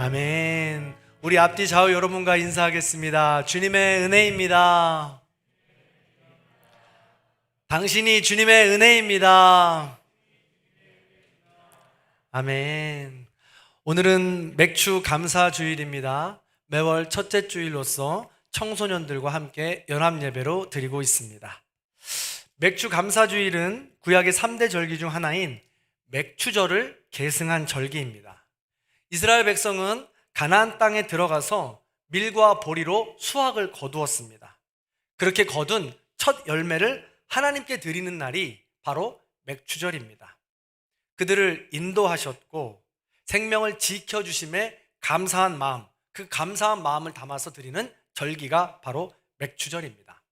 아멘. 우리 앞뒤 좌우 여러분과 인사하겠습니다. 주님의 은혜입니다. 당신이 주님의 은혜입니다. 아멘. 오늘은 맥주 감사 주일입니다. 매월 첫째 주일로서 청소년들과 함께 연합 예배로 드리고 있습니다. 맥주 감사 주일은 구약의 3대 절기 중 하나인 맥추절을 계승한 절기입니다. 이스라엘 백성은 가나안 땅에 들어가서 밀과 보리로 수확을 거두었습니다. 그렇게 거둔 첫 열매를 하나님께 드리는 날이 바로 맥추절입니다. 그들을 인도하셨고 생명을 지켜주심에 감사한 마음, 그 감사한 마음을 담아서 드리는 절기가 바로 맥추절입니다.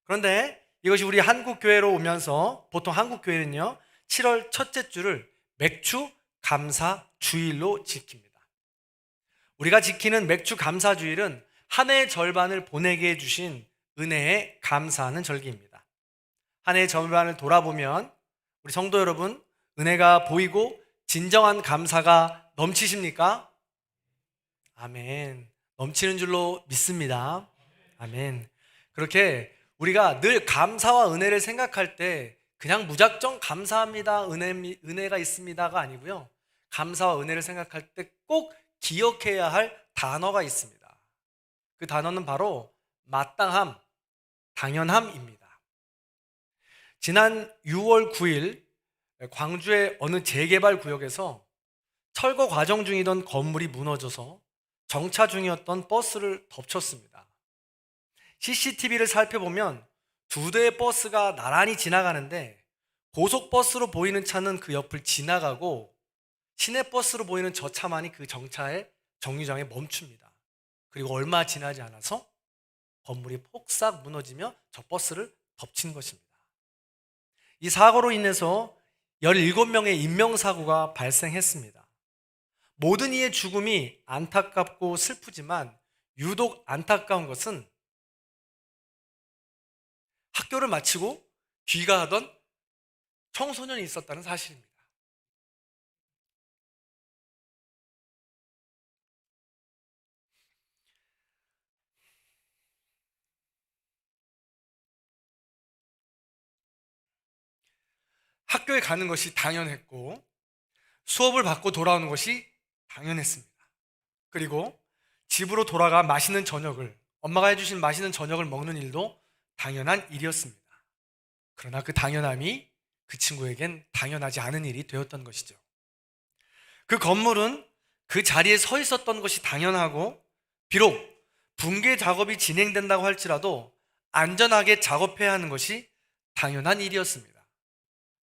그런데 이것이 우리 한국교회로 오면서 보통 한국교회는요 7월 첫째 주를 맥주 감사 주일로 지킵니다. 우리가 지키는 맥주 감사 주일은 한 해의 절반을 보내게 해주신 은혜에 감사하는 절기입니다. 한 해의 절반을 돌아보면 우리 성도 여러분, 은혜가 보이고 진정한 감사가 넘치십니까? 아멘. 넘치는 줄로 믿습니다. 아멘. 그렇게 우리가 늘 감사와 은혜를 생각할 때 그냥 무작정 감사합니다, 은혜가 있습니다가 아니고요, 감사와 은혜를 생각할 때 꼭 기억해야 할 단어가 있습니다. 그 단어는 바로 마땅함, 당연함입니다. 지난 6월 9일 광주의 어느 재개발 구역에서 철거 과정 중이던 건물이 무너져서 정차 중이었던 버스를 덮쳤습니다. CCTV를 살펴보면 두 대의 버스가 나란히 지나가는데 고속버스로 보이는 차는 그 옆을 지나가고 시내버스로 보이는 저 차만이 그 정류장에 멈춥니다. 그리고 얼마 지나지 않아서 건물이 폭삭 무너지며 저 버스를 덮친 것입니다. 이 사고로 인해서 17명의 인명사고가 발생했습니다. 모든 이의 죽음이 안타깝고 슬프지만 유독 안타까운 것은 학교를 마치고 귀가하던 청소년이 있었다는 사실입니다. 학교에 가는 것이 당연했고 수업을 받고 돌아오는 것이 당연했습니다. 그리고 집으로 돌아가 맛있는 저녁을, 엄마가 해주신 맛있는 저녁을 먹는 일도 당연한 일이었습니다. 그러나 그 당연함이 그 친구에겐 당연하지 않은 일이 되었던 것이죠. 그 건물은 그 자리에 서 있었던 것이 당연하고, 비록 붕괴 작업이 진행된다고 할지라도 안전하게 작업해야 하는 것이 당연한 일이었습니다.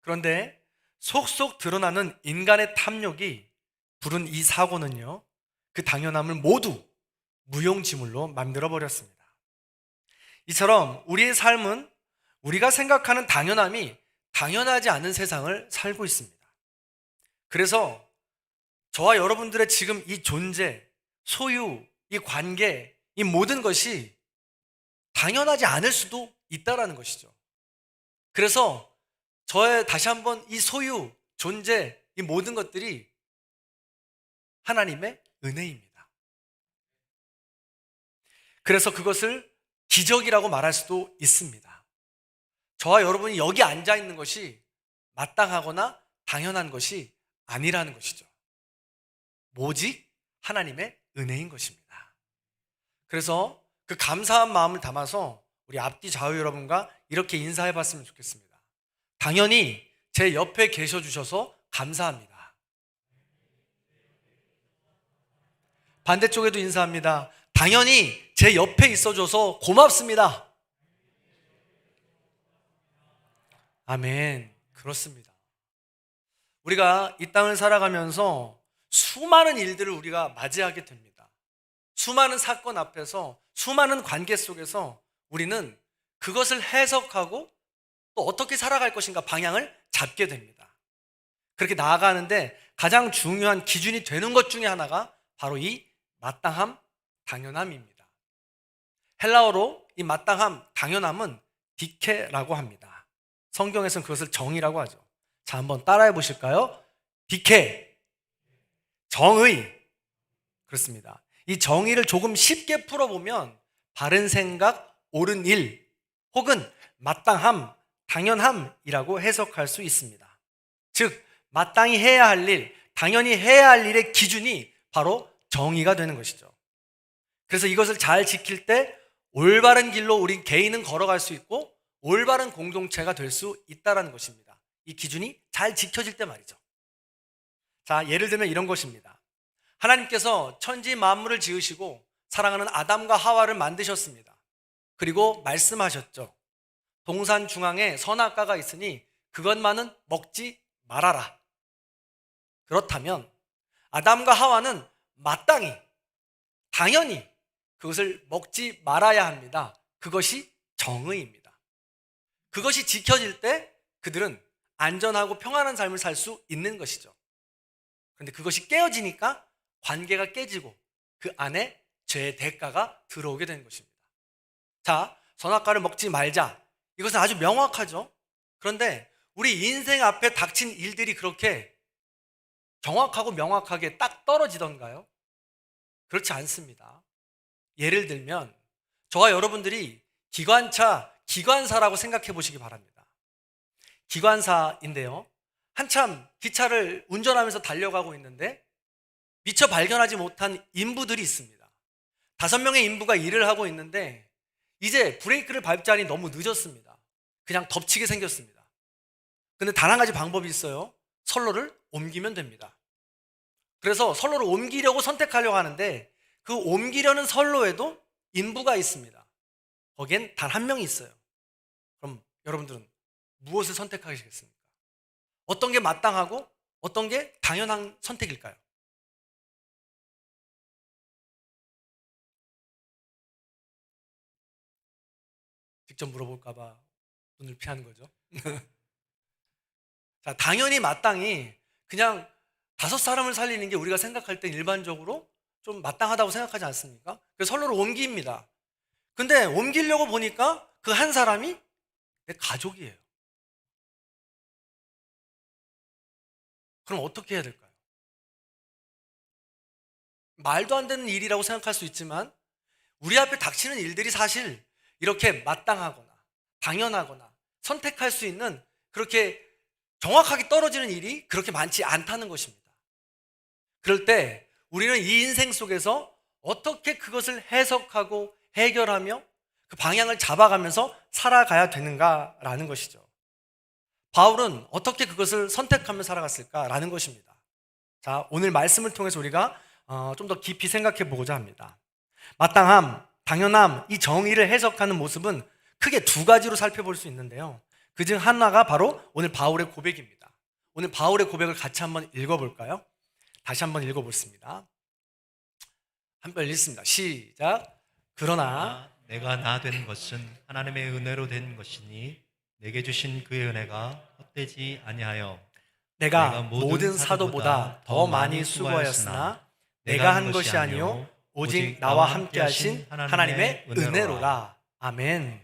그런데 속속 드러나는 인간의 탐욕이 부른 이 사고는요, 그 당연함을 모두 무용지물로 만들어버렸습니다. 이처럼 우리의 삶은 우리가 생각하는 당연함이 당연하지 않은 세상을 살고 있습니다. 그래서 저와 여러분들의 지금 이 존재, 소유, 이 관계, 이 모든 것이 당연하지 않을 수도 있다는 것이죠. 그래서 다시 한번 이 소유, 존재, 이 모든 것들이 하나님의 은혜입니다. 그래서 그것을 기적이라고 말할 수도 있습니다. 저와 여러분이 여기 앉아 있는 것이 마땅하거나 당연한 것이 아니라는 것이죠. 오직 하나님의 은혜인 것입니다. 그래서 그 감사한 마음을 담아서 우리 앞뒤 좌우 여러분과 이렇게 인사해 봤으면 좋겠습니다. 당연히 제 옆에 계셔 주셔서 감사합니다. 반대쪽에도 인사합니다. 당연히 제 옆에 있어줘서 고맙습니다. 아멘. 그렇습니다. 우리가 이 땅을 살아가면서 수많은 일들을 우리가 맞이하게 됩니다. 수많은 사건 앞에서, 수많은 관계 속에서 우리는 그것을 해석하고 또 어떻게 살아갈 것인가 방향을 잡게 됩니다. 그렇게 나아가는데 가장 중요한 기준이 되는 것 중에 하나가 바로 이 마땅함, 당연함입니다. 헬라어로 이 마땅함, 당연함은 디케라고 합니다. 성경에서는 그것을 정의라고 하죠. 자, 한번 따라해 보실까요? 디케, 정의, 그렇습니다. 이 정의를 조금 쉽게 풀어보면 바른 생각, 옳은 일, 혹은 마땅함, 당연함이라고 해석할 수 있습니다. 즉, 마땅히 해야 할 일, 당연히 해야 할 일의 기준이 바로 정의가 되는 것이죠. 그래서 이것을 잘 지킬 때 올바른 길로 우리 개인은 걸어갈 수 있고 올바른 공동체가 될 수 있다는 것입니다. 이 기준이 잘 지켜질 때 말이죠. 자, 예를 들면 이런 것입니다. 하나님께서 천지 만물을 지으시고 사랑하는 아담과 하와를 만드셨습니다. 그리고 말씀하셨죠. 동산 중앙에 선악과가 있으니 그것만은 먹지 말아라. 그렇다면 아담과 하와는 마땅히, 당연히 그것을 먹지 말아야 합니다. 그것이 정의입니다. 그것이 지켜질 때 그들은 안전하고 평안한 삶을 살 수 있는 것이죠. 그런데 그것이 깨어지니까 관계가 깨지고 그 안에 죄의 대가가 들어오게 되는 것입니다. 자, 선악과를 먹지 말자. 이것은 아주 명확하죠. 그런데 우리 인생 앞에 닥친 일들이 그렇게 정확하고 명확하게 딱 떨어지던가요? 그렇지 않습니다. 예를 들면 저와 여러분들이 기관차, 기관사라고 생각해 보시기 바랍니다. 기관사인데요, 한참 기차를 운전하면서 달려가고 있는데 미처 발견하지 못한 인부들이 있습니다. 5명의 인부가 일을 하고 있는데 이제 브레이크를 밟자니 너무 늦었습니다. 그냥 덮치게 생겼습니다. 근데 단 한 가지 방법이 있어요. 선로를 옮기면 됩니다. 그래서 선로를 옮기려고 선택하려고 하는데 그 옮기려는 선로에도 인부가 있습니다. 거기엔 단 한 명이 있어요. 그럼 여러분들은 무엇을 선택하시겠습니까? 어떤 게 마땅하고 어떤 게 당연한 선택일까요? 직접 물어볼까 봐 눈을 피하는 거죠. 자, 당연히 마땅히 그냥 5사람을 살리는 게 우리가 생각할 때 일반적으로 좀 마땅하다고 생각하지 않습니까? 그래서 선로를 옮깁니다. 근데 옮기려고 보니까 그 한 사람이 내 가족이에요. 그럼 어떻게 해야 될까요? 말도 안 되는 일이라고 생각할 수 있지만 우리 앞에 닥치는 일들이 사실 이렇게 마땅하거나 당연하거나 선택할 수 있는, 그렇게 정확하게 떨어지는 일이 그렇게 많지 않다는 것입니다. 그럴 때 우리는 이 인생 속에서 어떻게 그것을 해석하고 해결하며 그 방향을 잡아가면서 살아가야 되는가라는 것이죠. 바울은 어떻게 그것을 선택하며 살아갔을까라는 것입니다. 자, 오늘 말씀을 통해서 우리가 좀 더 깊이 생각해 보고자 합니다. 마땅함, 당연함, 이 정의를 해석하는 모습은 크게 2가지로 살펴볼 수 있는데요. 그중 하나가 바로 오늘 바울의 고백입니다. 오늘 바울의 고백을 같이 한번 읽어볼까요? 다시 한번 읽어보겠습니다. 한번 읽습니다. 시작. 그러나 내가 나 된 것은 하나님의 은혜로 된 것이니 내게 주신 그의 은혜가 헛되지 아니하여 내가 모든 사도보다 더 많이 수고하였으나 내가 한 것이 아니요 오직 나와 함께 하신 하나님의 은혜로라. 아멘.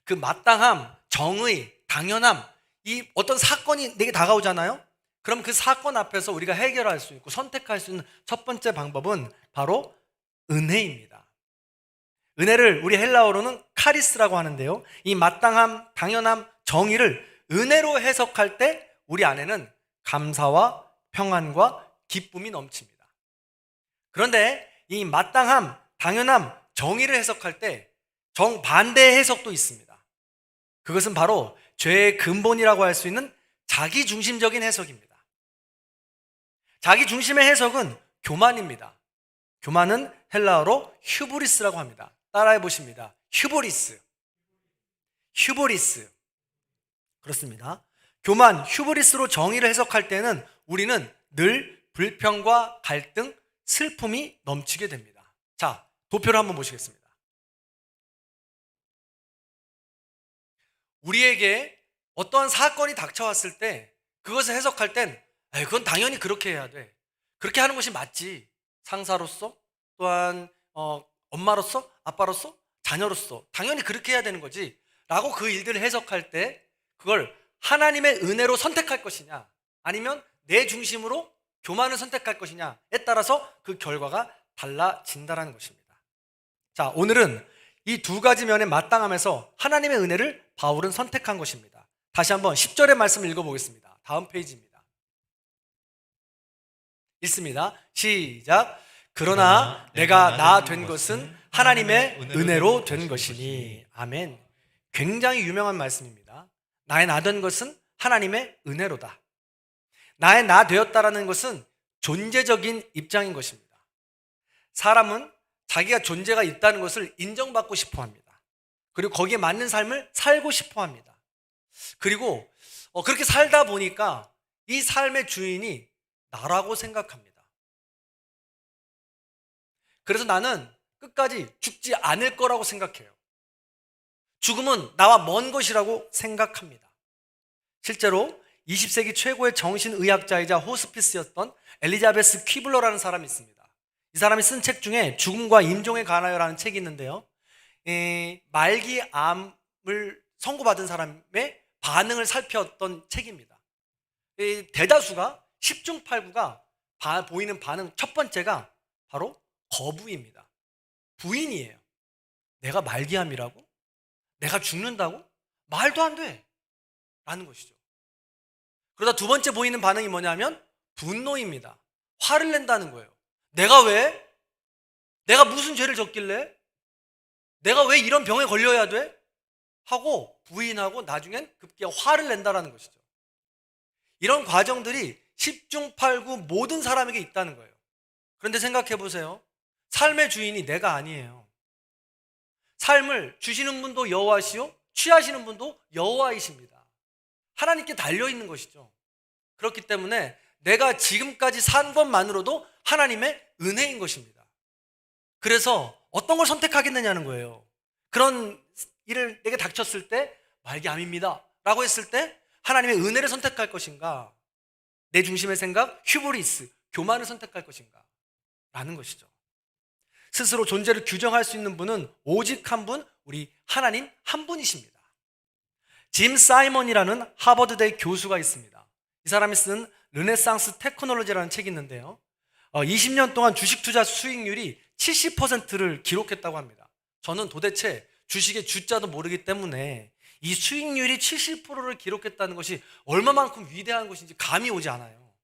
그 마땅함, 정의, 당연함, 이 어떤 사건이 내게 다가오잖아요. 그럼 그 사건 앞에서 우리가 해결할 수 있고 선택할 수 있는 첫 번째 방법은 바로 은혜입니다. 은혜를 우리 헬라어로는 카리스라고 하는데요, 이 마땅함, 당연함, 정의를 은혜로 해석할 때 우리 안에는 감사와 평안과 기쁨이 넘칩니다. 그런데 이 마땅함, 당연함, 정의를 해석할 때 정반대의 해석도 있습니다. 그것은 바로 죄의 근본이라고 할 수 있는 자기중심적인 해석입니다. 자기중심의 해석은 교만입니다. 교만은 헬라어로 휴브리스라고 합니다. 따라해 보십니다. 휴브리스. 휴브리스. 그렇습니다. 교만, 휴브리스로 정의를 해석할 때는 우리는 늘 불평과 갈등, 슬픔이 넘치게 됩니다. 자, 도표를 한번 보시겠습니다. 우리에게 어떠한 사건이 닥쳐왔을 때 그것을 해석할 땐 그건 당연히 그렇게 해야 돼. 그렇게 하는 것이 맞지. 상사로서, 또한 엄마로서, 아빠로서, 자녀로서 당연히 그렇게 해야 되는 거지 라고 그 일들을 해석할 때 그걸 하나님의 은혜로 선택할 것이냐 아니면 내 중심으로 교만을 선택할 것이냐에 따라서 그 결과가 달라진다는 것입니다. 자, 오늘은 이 두 가지 면에 마땅하면서 하나님의 은혜를 바울은 선택한 것입니다. 다시 한번 10절의 말씀을 읽어보겠습니다. 다음 페이지입니다. 읽습니다. 시작. 그러나 내가 나 된 것은 하나님의 은혜로 된 것이니. 아멘. 굉장히 유명한 말씀입니다. 나의 나 된 것은 하나님의 은혜로다. 나의 나 되었다라는 것은 존재적인 입장인 것입니다. 사람은 자기가 존재가 있다는 것을 인정받고 싶어 합니다. 그리고 거기에 맞는 삶을 살고 싶어 합니다. 그리고 그렇게 살다 보니까 이 삶의 주인이 나라고 생각합니다. 그래서 나는 끝까지 죽지 않을 거라고 생각해요. 죽음은 나와 먼 것이라고 생각합니다. 실제로 20세기 최고의 정신의학자이자 호스피스였던 엘리자베스 퀴블러라는 사람이 있습니다. 이 사람이 쓴 책 중에 죽음과 임종에 관하여라는 책이 있는데요. 말기 암을 선고받은 사람의 반응을 살폈던 책입니다. 대다수가 10중 8구가 보이는 반응 첫 번째가 바로 거부입니다. 부인이에요. 내가 말기암이라고? 내가 죽는다고? 말도 안 돼! 라는 것이죠. 그러다 두 번째 보이는 반응이 뭐냐면 분노입니다. 화를 낸다는 거예요. 내가 왜? 내가 무슨 죄를 졌길래? 내가 왜 이런 병에 걸려야 돼? 하고 부인하고 나중엔 급기야 화를 낸다는 것이죠. 이런 과정들이 10중 8구 모든 사람에게 있다는 거예요. 그런데 생각해 보세요. 삶의 주인이 내가 아니에요. 삶을 주시는 분도 여호와시요 취하시는 분도 여호와이십니다. 하나님께 달려있는 것이죠. 그렇기 때문에 내가 지금까지 산 것만으로도 하나님의 은혜인 것입니다. 그래서 어떤 걸 선택하겠느냐는 거예요. 그런 일을 내게 닥쳤을 때 말기암입니다 라고 했을 때 하나님의 은혜를 선택할 것인가, 내 중심의 생각, 휴브리스, 교만을 선택할 것인가 라는 것이죠. 스스로 존재를 규정할 수 있는 분은 오직 한 분, 우리 하나님 한 분이십니다. 짐 사이먼이라는 하버드대 교수가 있습니다. 이 사람이 쓴 르네상스 테크놀로지라는 책이 있는데요. 20년 동안 주식 투자 수익률이 70%를 기록했다고 합니다. 저는 도대체 주식의 주자도 모르기 때문에 이 수익률이 70%를 기록했다는 것이 얼마만큼 위대한 것인지 감이 오지 않아요.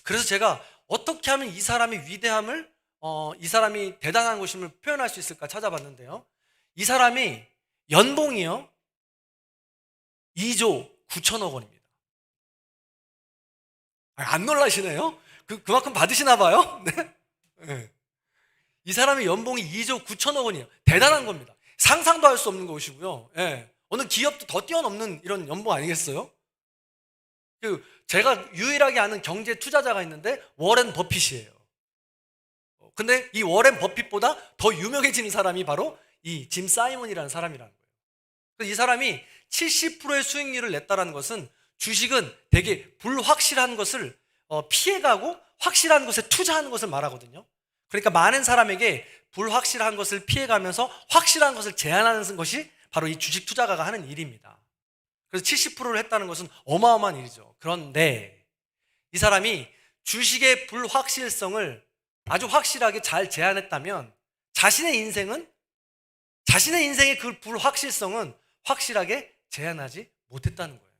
그래서 제가 어떻게 하면 이 사람의 위대함을, 이 사람이 대단한 것임을 표현할 수 있을까 찾아봤는데요. 이 사람이 연봉이요 2조 9천억 원입니다. 안 놀라시네요? 그만큼 받으시나 봐요? 네? 네. 이 사람의 연봉이 2조 9천억 원이에요. 대단한 겁니다. 상상도 할 수 없는 것이고요. 네. 어느 기업도 더 뛰어넘는 이런 연봉 아니겠어요? 제가 유일하게 아는 경제 투자자가 있는데 워렌 버핏이에요. 근데 이 워렌 버핏보다 더 유명해지는 사람이 바로 이 짐 사이먼이라는 사람이라는 거예요. 그래서 이 사람이 70%의 수익률을 냈다는 것은 주식은 되게 불확실한 것을 피해가고 확실한 것에 투자하는 것을 말하거든요. 그러니까 많은 사람에게 불확실한 것을 피해가면서 확실한 것을 제한하는 것이 바로 이 주식 투자가가 하는 일입니다. 그래서 70%를 했다는 것은 어마어마한 일이죠. 그런데 이 사람이 주식의 불확실성을 아주 확실하게 잘 제한했다면 자신의 인생의 그 불확실성은 확실하게 제한하지 못했다는 거예요.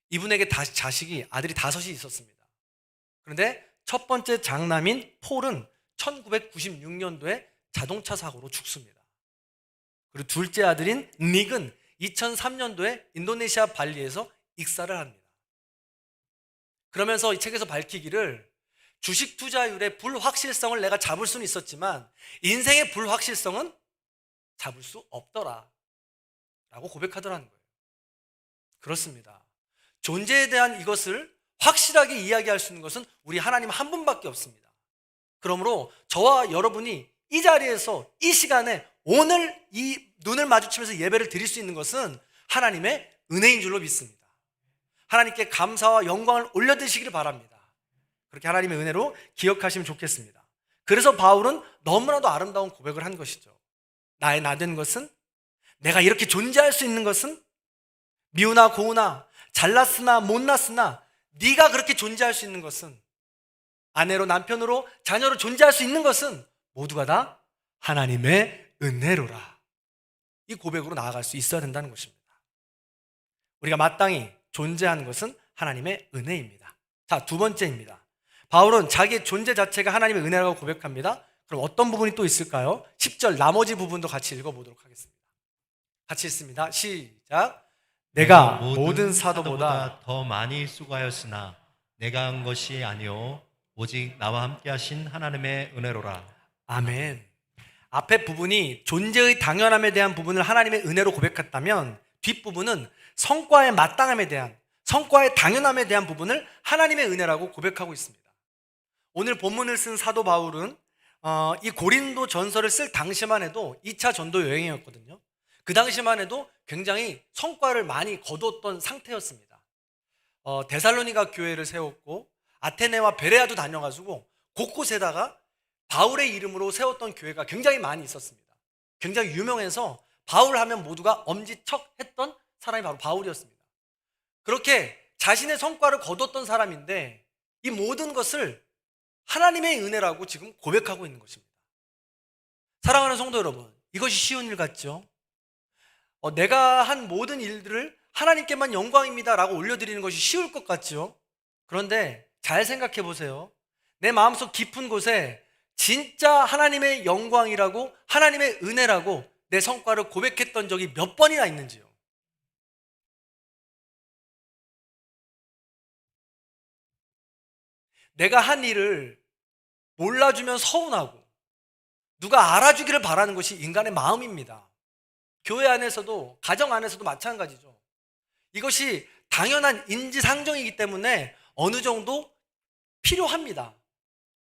이분에게 아들이 5이 있었습니다. 그런데 첫 번째 장남인 폴은 1996년도에 자동차 사고로 죽습니다. 그리고 둘째 아들인 닉은 2003년도에 인도네시아 발리에서 익사를 합니다. 그러면서 이 책에서 밝히기를 주식 투자율의 불확실성을 내가 잡을 수는 있었지만 인생의 불확실성은 잡을 수 없더라 라고 고백하더라는 거예요. 그렇습니다. 존재에 대한 이것을 확실하게 이야기할 수 있는 것은 우리 하나님 한 분밖에 없습니다. 그러므로 저와 여러분이 이 자리에서 이 시간에 오늘 이 눈을 마주치면서 예배를 드릴 수 있는 것은 하나님의 은혜인 줄로 믿습니다. 하나님께 감사와 영광을 올려드리시기를 바랍니다. 그렇게 하나님의 은혜로 기억하시면 좋겠습니다. 그래서 바울은 너무나도 아름다운 고백을 한 것이죠. 나의 나 된 것은, 내가 이렇게 존재할 수 있는 것은, 미우나 고우나 잘났으나 못났으나 네가 그렇게 존재할 수 있는 것은 아내로, 남편으로, 자녀로 존재할 수 있는 것은 모두가 다 하나님의 은혜로라. 이 고백으로 나아갈 수 있어야 된다는 것입니다. 우리가 마땅히 존재하는 것은 하나님의 은혜입니다. 자, 두 번째입니다. 바울은 자기의 존재 자체가 하나님의 은혜라고 고백합니다. 그럼 어떤 부분이 또 있을까요? 10절 나머지 부분도 같이 읽어보도록 하겠습니다. 같이 읽습니다. 시작. 내가 모든 사도보다 더 많이 수고하였으나 내가 한 것이 아니요 오직 나와 함께 하신 하나님의 은혜로라. 아멘. 앞에 부분이 존재의 당연함에 대한 부분을 하나님의 은혜로 고백했다면 뒷부분은 성과의 마땅함에 대한, 성과의 당연함에 대한 부분을 하나님의 은혜라고 고백하고 있습니다. 오늘 본문을 쓴 사도 바울은 이 고린도 전서를 쓸 당시만 해도 2차 전도 여행이었거든요. 그 당시만 해도 굉장히 성과를 많이 거두었던 상태였습니다. 데살로니가 교회를 세웠고 아테네와 베레아도 다녀가지고 곳곳에다가 바울의 이름으로 세웠던 교회가 굉장히 많이 있었습니다. 굉장히 유명해서 바울 하면 모두가 엄지척했던 사람이 바로 바울이었습니다. 그렇게 자신의 성과를 거뒀던 사람인데 이 모든 것을 하나님의 은혜라고 지금 고백하고 있는 것입니다. 사랑하는 성도 여러분, 이것이 쉬운 일 같죠? 내가 한 모든 일들을 하나님께만 영광입니다 라고 올려드리는 것이 쉬울 것 같죠? 그런데 잘 생각해 보세요. 내 마음속 깊은 곳에 진짜 하나님의 영광이라고, 하나님의 은혜라고 내 성과를 고백했던 적이 몇 번이나 있는지요? 내가 한 일을 몰라주면 서운하고 누가 알아주기를 바라는 것이 인간의 마음입니다. 교회 안에서도, 가정 안에서도 마찬가지죠. 이것이 당연한 인지상정이기 때문에 어느 정도 필요합니다.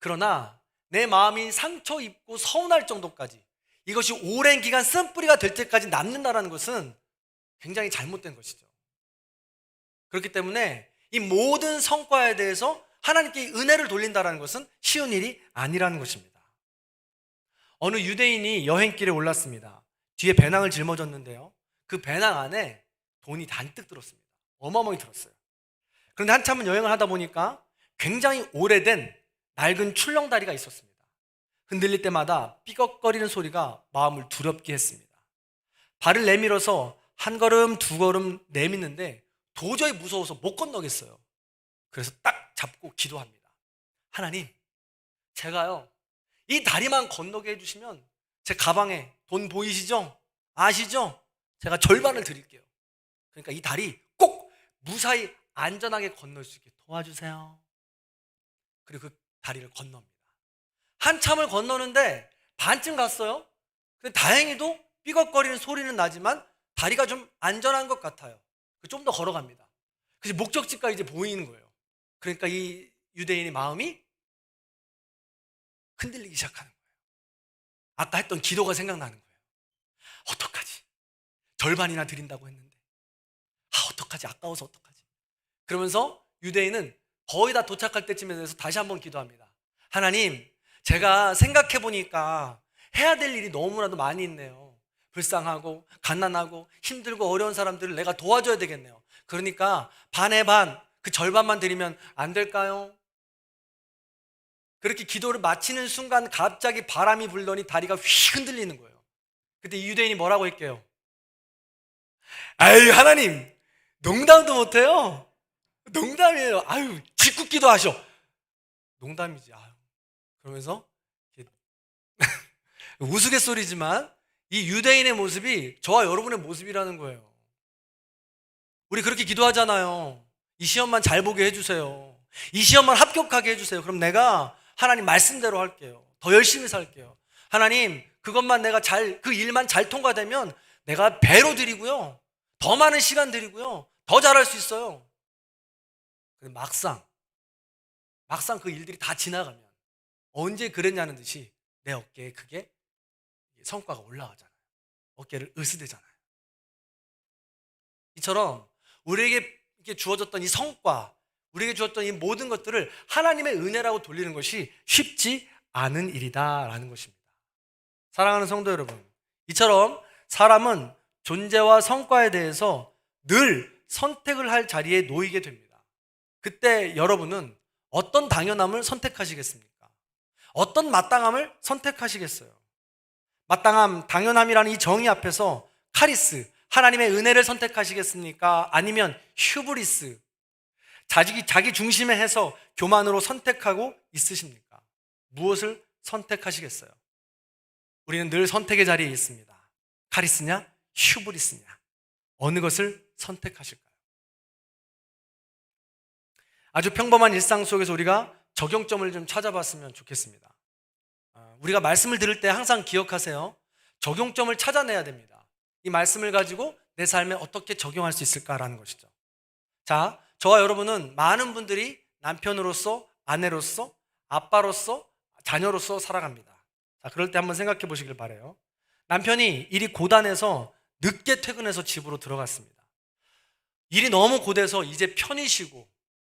그러나 내 마음이 상처 입고 서운할 정도까지, 이것이 오랜 기간 쓴뿌리가 될 때까지 남는다는 것은 굉장히 잘못된 것이죠. 그렇기 때문에 이 모든 성과에 대해서 하나님께 은혜를 돌린다는 것은 쉬운 일이 아니라는 것입니다. 어느 유대인이 여행길에 올랐습니다. 뒤에 배낭을 짊어졌는데요, 그 배낭 안에 돈이 잔뜩 들었습니다. 어마어마하게 들었어요. 그런데 한참은 여행을 하다 보니까 굉장히 오래된 낡은 출렁다리가 있었습니다. 흔들릴 때마다 삐걱거리는 소리가 마음을 두렵게 했습니다. 발을 내밀어서 한 걸음 두 걸음 내딛는데 도저히 무서워서 못 건너겠어요. 그래서 딱 잡고 기도합니다. 하나님, 제가요 이 다리만 건너게 해주시면 제 가방에 돈 보이시죠? 아시죠? 제가 절반을 드릴게요. 그러니까 이 다리 꼭 무사히 안전하게 건널 수 있게 도와주세요. 그리고 그 다리를 건넙니다. 한참을 건너는데 반쯤 갔어요. 근데 다행히도 삐걱거리는 소리는 나지만 다리가 좀 안전한 것 같아요. 좀 더 걸어갑니다. 그래서 목적지가 이제 보이는 거예요. 그러니까 이 유대인의 마음이 흔들리기 시작하는 거예요. 아까 했던 기도가 생각나는 거예요. 어떡하지? 절반이나 드린다고 했는데, 어떡하지? 아까워서 어떡하지? 그러면서 유대인은 거의 다 도착할 때쯤에 대해서 다시 한번 기도합니다. 하나님, 제가 생각해보니까 해야 될 일이 너무나도 많이 있네요. 불쌍하고 갓난하고 힘들고 어려운 사람들을 내가 도와줘야 되겠네요. 그러니까 반에 반, 그 절반만 드리면 안 될까요? 그렇게 기도를 마치는 순간 갑자기 바람이 불더니 다리가 휙 흔들리는 거예요. 그때 이 유대인이 뭐라고 했게요? 아유, 하나님, 농담도 못해요. 농담이에요. 아유, 짓궂기도 하셔. 농담이지. 아유. 그러면서 우스갯소리지만 이 유대인의 모습이 저와 여러분의 모습이라는 거예요. 우리 그렇게 기도하잖아요. 이 시험만 잘 보게 해주세요. 이 시험만 합격하게 해주세요. 그럼 내가 하나님 말씀대로 할게요. 더 열심히 살게요. 하나님, 그것만 내가 그 일만 잘 통과되면 내가 배로 드리고요, 더 많은 시간 드리고요, 더 잘할 수 있어요. 근데 막상 그 일들이 다 지나가면 언제 그랬냐는 듯이 내 어깨에 그게 성과가 올라가잖아요. 어깨를 으스대잖아요. 이처럼 우리에게 이렇게 주어졌던 이 성과, 우리에게 주었던 이 모든 것들을 하나님의 은혜라고 돌리는 것이 쉽지 않은 일이다라는 것입니다. 사랑하는 성도 여러분, 이처럼 사람은 존재와 성과에 대해서 늘 선택을 할 자리에 놓이게 됩니다. 그때 여러분은 어떤 당연함을 선택하시겠습니까? 어떤 마땅함을 선택하시겠어요? 마땅함, 당연함이라는 이 정의 앞에서 카리스, 하나님의 은혜를 선택하시겠습니까? 아니면 휴브리스, 자기 중심에 해서 교만으로 선택하고 있으십니까? 무엇을 선택하시겠어요? 우리는 늘 선택의 자리에 있습니다. 카리스냐, 휴브리스냐, 어느 것을 선택하실까요? 아주 평범한 일상 속에서 우리가 적용점을 좀 찾아봤으면 좋겠습니다. 우리가 말씀을 들을 때 항상 기억하세요. 적용점을 찾아내야 됩니다. 이 말씀을 가지고 내 삶에 어떻게 적용할 수 있을까라는 것이죠. 자, 저와 여러분은 많은 분들이 남편으로서, 아내로서, 아빠로서, 자녀로서 살아갑니다. 자, 그럴 때 한번 생각해 보시길 바라요. 남편이 일이 고단해서 늦게 퇴근해서 집으로 들어갔습니다. 일이 너무 고돼서 이제 편히 쉬고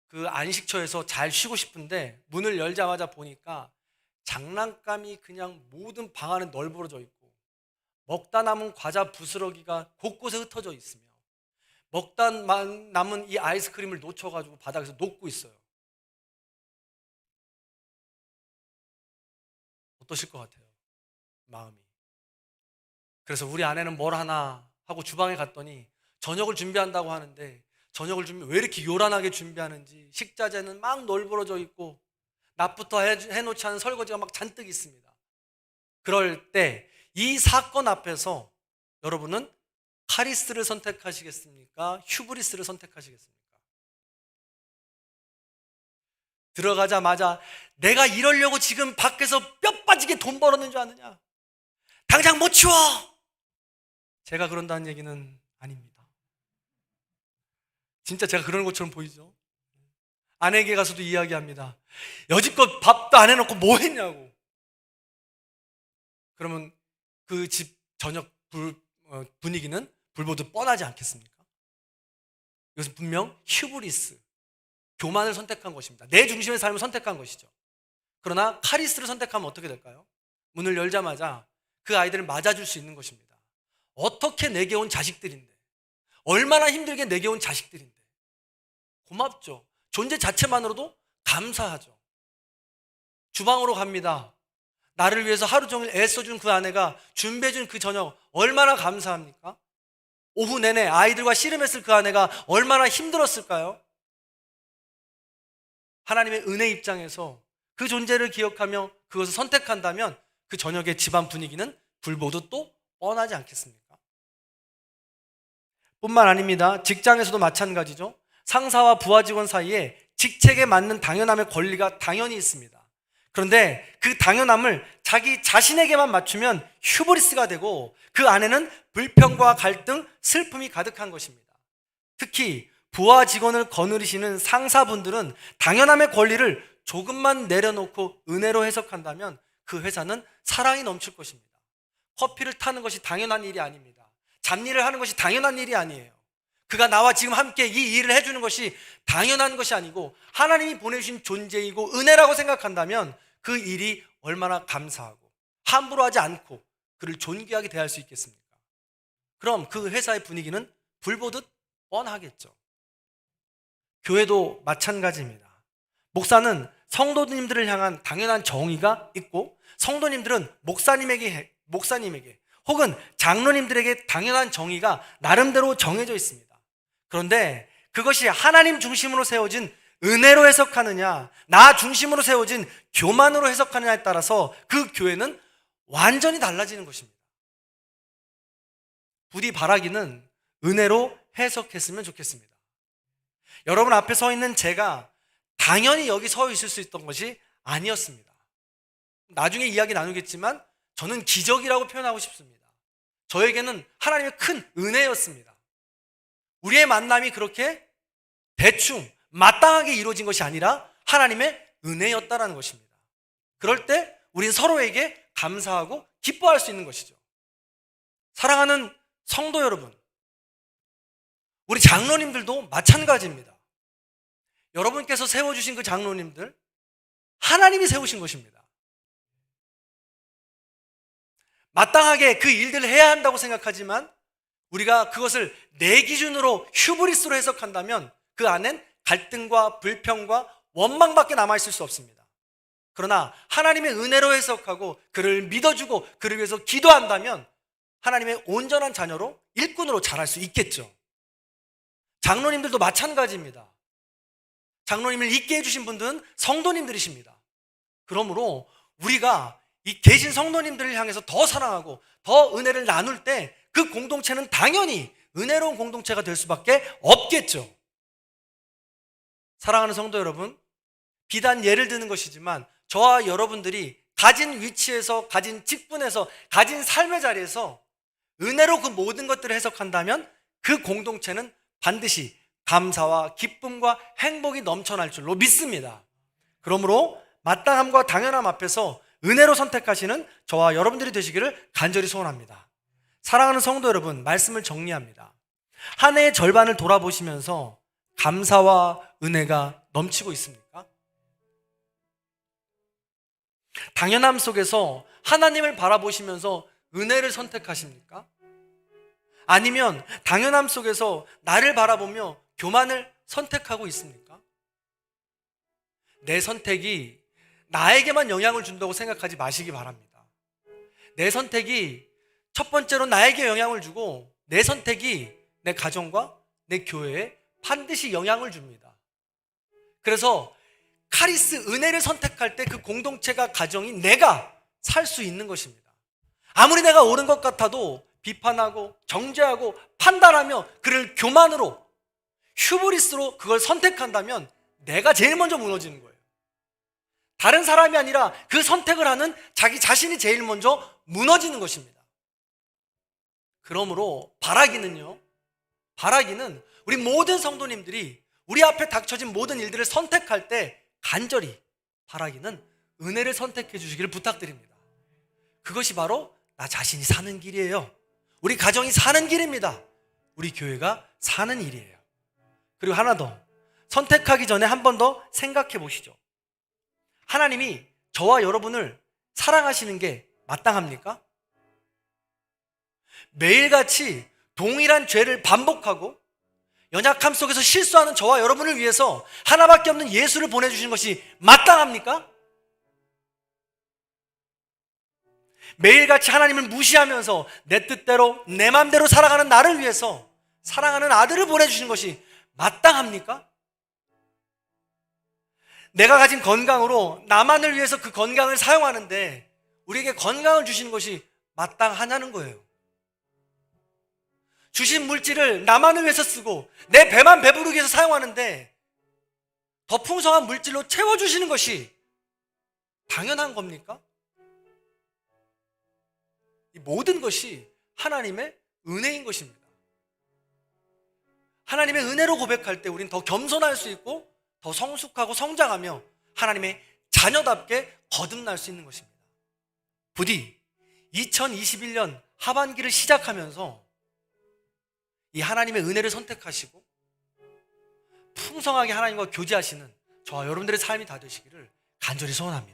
그 안식처에서 잘 쉬고 싶은데 문을 열자마자 보니까 장난감이 그냥 모든 방 안에 널브러져 있고 먹다 남은 과자 부스러기가 곳곳에 흩어져 있으며 먹다 남은 이 아이스크림을 놓쳐가지고 바닥에서 녹고 있어요. 어떠실 것 같아요? 마음이. 그래서 우리 아내는 뭘 하나 하고 주방에 갔더니 저녁을 준비한다고 하는데 저녁을 왜 이렇게 요란하게 준비하는지 식자재는 막 널브러져 있고 낮부터 해놓지 않은 설거지가 막 잔뜩 있습니다. 그럴 때 이 사건 앞에서 여러분은 카리스를 선택하시겠습니까? 휴브리스를 선택하시겠습니까? 들어가자마자 내가 이러려고 지금 밖에서 뼈 빠지게 돈 벌었는 줄 아느냐? 당장 못 치워! 제가 그런다는 얘기는 아닙니다. 진짜 제가 그러는 것처럼 보이죠? 아내에게 가서도 이야기합니다. 여지껏 밥도 안 해놓고 뭐 했냐고. 그러면 그 집 저녁 분위기는 불보듯 뻔하지 않겠습니까? 이것은 분명 휴브리스, 교만을 선택한 것입니다. 내 중심의 삶을 선택한 것이죠. 그러나 카리스를 선택하면 어떻게 될까요? 문을 열자마자 그 아이들을 맞아줄 수 있는 것입니다. 어떻게 내게 온 자식들인데, 얼마나 힘들게 내게 온 자식들인데 고맙죠. 존재 자체만으로도 감사하죠. 주방으로 갑니다. 나를 위해서 하루 종일 애써준 그 아내가 준비해준 그 저녁 얼마나 감사합니까? 오후 내내 아이들과 씨름했을 그 아내가 얼마나 힘들었을까요? 하나님의 은혜 입장에서 그 존재를 기억하며 그것을 선택한다면 그 저녁의 집안 분위기는 불보듯 또 뻔하지 않겠습니까? 뿐만 아닙니다. 직장에서도 마찬가지죠. 상사와 부하 직원 사이에 직책에 맞는 당연함의 권리가 당연히 있습니다. 그런데 그 당연함을 자기 자신에게만 맞추면 휴브리스가 되고 그 안에는 불평과 갈등, 슬픔이 가득한 것입니다. 특히 부하 직원을 거느리시는 상사분들은 당연함의 권리를 조금만 내려놓고 은혜로 해석한다면 그 회사는 사랑이 넘칠 것입니다. 커피를 타는 것이 당연한 일이 아닙니다. 잡일을 하는 것이 당연한 일이 아니에요. 그가 나와 지금 함께 이 일을 해주는 것이 당연한 것이 아니고 하나님이 보내주신 존재이고 은혜라고 생각한다면 그 일이 얼마나 감사하고 함부로 하지 않고 그를 존귀하게 대할 수 있겠습니까? 그럼 그 회사의 분위기는 불보듯 뻔하겠죠. 교회도 마찬가지입니다. 목사는 성도님들을 향한 당연한 정의가 있고 성도님들은 목사님에게 혹은 장로님들에게 당연한 정의가 나름대로 정해져 있습니다. 그런데 그것이 하나님 중심으로 세워진 은혜로 해석하느냐, 나 중심으로 세워진 교만으로 해석하느냐에 따라서 그 교회는 완전히 달라지는 것입니다. 부디 바라기는 은혜로 해석했으면 좋겠습니다. 여러분 앞에 서 있는 제가 당연히 여기 서 있을 수 있던 것이 아니었습니다. 나중에 이야기 나누겠지만 저는 기적이라고 표현하고 싶습니다. 저에게는 하나님의 큰 은혜였습니다. 우리의 만남이 그렇게 대충 마땅하게 이루어진 것이 아니라 하나님의 은혜였다라는 것입니다. 그럴 때 우리는 서로에게 감사하고 기뻐할 수 있는 것이죠. 사랑하는 성도 여러분, 우리 장로님들도 마찬가지입니다. 여러분께서 세워주신 그 장로님들, 하나님이 세우신 것입니다. 마땅하게 그 일들을 해야 한다고 생각하지만 우리가 그것을 내 기준으로 휴브리스로 해석한다면 그 안엔 갈등과 불평과 원망밖에 남아있을 수 없습니다. 그러나 하나님의 은혜로 해석하고 그를 믿어주고 그를 위해서 기도한다면 하나님의 온전한 자녀로 일꾼으로 자랄 수 있겠죠. 장로님들도 마찬가지입니다. 장로님을 있게 해주신 분들은 성도님들이십니다. 그러므로 우리가 이 계신 성도님들을 향해서 더 사랑하고 더 은혜를 나눌 때 그 공동체는 당연히 은혜로운 공동체가 될 수밖에 없겠죠. 사랑하는 성도 여러분, 비단 예를 드는 것이지만 저와 여러분들이 가진 위치에서, 가진 직분에서, 가진 삶의 자리에서 은혜로 그 모든 것들을 해석한다면 그 공동체는 반드시 감사와 기쁨과 행복이 넘쳐날 줄로 믿습니다. 그러므로 마땅함과 당연함 앞에서 은혜로 선택하시는 저와 여러분들이 되시기를 간절히 소원합니다. 사랑하는 성도 여러분, 말씀을 정리합니다. 한 해의 절반을 돌아보시면서 감사와 은혜가 넘치고 있습니까? 당연함 속에서 하나님을 바라보시면서 은혜를 선택하십니까? 아니면 당연함 속에서 나를 바라보며 교만을 선택하고 있습니까? 내 선택이 나에게만 영향을 준다고 생각하지 마시기 바랍니다. 내 선택이 첫 번째로 나에게 영향을 주고 내 선택이 내 가정과 내 교회에 반드시 영향을 줍니다. 그래서 카리스 은혜를 선택할 때 그 공동체가 가정이 내가 살 수 있는 것입니다. 아무리 내가 옳은 것 같아도 비판하고 정죄하고 판단하며 그를 교만으로 휴브리스로 그걸 선택한다면 내가 제일 먼저 무너지는 거예요. 다른 사람이 아니라 그 선택을 하는 자기 자신이 제일 먼저 무너지는 것입니다. 그러므로 바라기는 우리 모든 성도님들이 우리 앞에 닥쳐진 모든 일들을 선택할 때 간절히 바라기는 은혜를 선택해 주시기를 부탁드립니다. 그것이 바로 나 자신이 사는 길이에요. 우리 가정이 사는 길입니다. 우리 교회가 사는 일이에요. 그리고 하나 더, 선택하기 전에 한 번 더 생각해 보시죠. 하나님이 저와 여러분을 사랑하시는 게 마땅합니까? 매일같이 동일한 죄를 반복하고 연약함 속에서 실수하는 저와 여러분을 위해서 하나밖에 없는 예수를 보내주신 것이 마땅합니까? 매일같이 하나님을 무시하면서 내 뜻대로 내 맘대로 살아가는 나를 위해서 사랑하는 아들을 보내주신 것이 마땅합니까? 내가 가진 건강으로 나만을 위해서 그 건강을 사용하는데 우리에게 건강을 주시는 것이 마땅하냐는 거예요. 주신 물질을 나만을 위해서 쓰고 내 배만 배부르기 위해서 사용하는데 더 풍성한 물질로 채워주시는 것이 당연한 겁니까? 이 모든 것이 하나님의 은혜인 것입니다. 하나님의 은혜로 고백할 때 우리는 더 겸손할 수 있고 더 성숙하고 성장하며 하나님의 자녀답게 거듭날 수 있는 것입니다. 부디 2021년 하반기를 시작하면서 이 하나님의 은혜를 선택하시고 풍성하게 하나님과 교제하시는 저와 여러분들의 삶이 다 되시기를 간절히 소원합니다.